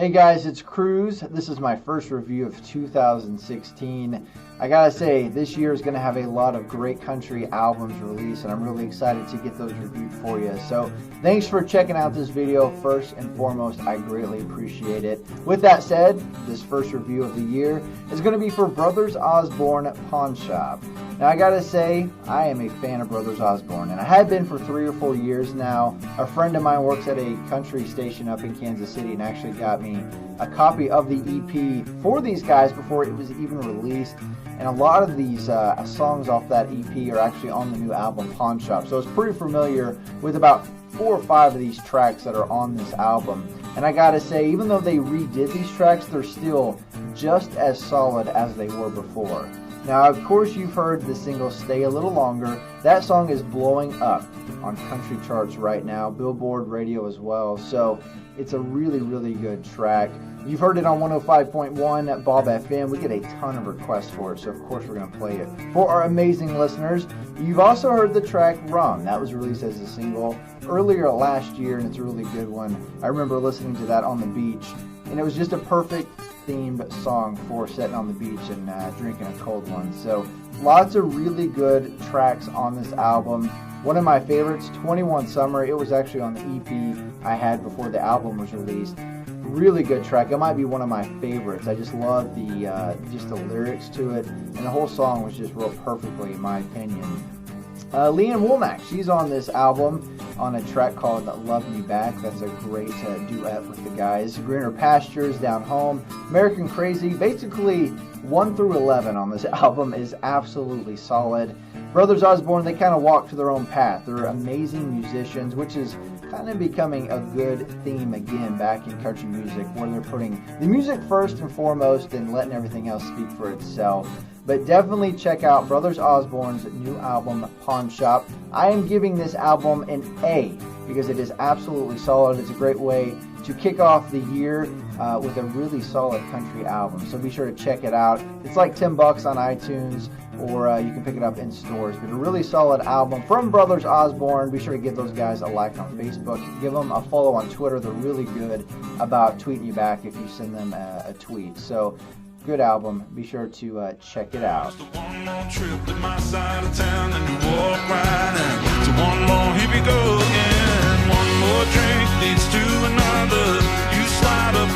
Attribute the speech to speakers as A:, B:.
A: Hey guys, it's Cruz. This is my first review of 2016. I gotta say, this year is gonna have a lot of great country albums released, and I'm really excited to get those reviewed for you. So thanks for checking out this video. First and foremost, I greatly appreciate it. With that said, this first review of the year is gonna be for Brothers Osborne Pawn Shop. Now I gotta say, I am a fan of Brothers Osborne, and I have been for 3 or 4 years now. A friend of mine works at a country station up in Kansas City and actually got me a copy of the EP for these guys before it was even released. And a lot of these songs off that EP are actually on the new album Pawn Shop. So I was pretty familiar with about 4 or 5 of these tracks that are on this album. And I gotta say, even though they redid these tracks, they're still just as solid as they were before. Now, of course, you've heard the single Stay a Little Longer. That song is blowing up on country charts right now, Billboard radio as well. So it's a really, really good track. You've heard it on 105.1 Bob FM. We get a ton of requests for it, so of course we're going to play it for our amazing listeners. You've also heard the track Rum. That was released as a single earlier last year, and it's a really good one. I remember listening to that on the beach, and it was just a perfect themed song for sitting on the beach and drinking a cold one. So lots of really good tracks on this album. One of my favorites, 21 Summer. It was actually on the EP I had before the album was released. Really good track. It might be one of my favorites. I just love the lyrics to it, and the whole song was just wrote perfectly in my opinion. Leanne Womack, she's on this album on a track called Love Me Back. That's a great duet with the guys. Greener Pastures, Down Home, American Crazy. Basically 1 through 11 on this album is absolutely solid. Brothers Osborne, they kind of walk to their own path. They're amazing musicians, which is kind of becoming a good theme again back in country music, where they're putting the music first and foremost and letting everything else speak for itself. But definitely check out Brothers Osborne's new album, Pawn Shop. I am giving this album an A because it is absolutely solid. It's a great way to kick off the year with a really solid country album. So be sure to check it out. It's like $10 on iTunes, or you can pick it up in stores. But a really solid album from Brothers Osborne. Be sure to give those guys a like on Facebook. Give them a follow on Twitter. They're really good about tweeting you back if you send them a tweet. So good album. Be sure to check it out.
B: Just one more trip to my side of town and you walk right in. So one more, here we go again. One more drink leads to another. You slide up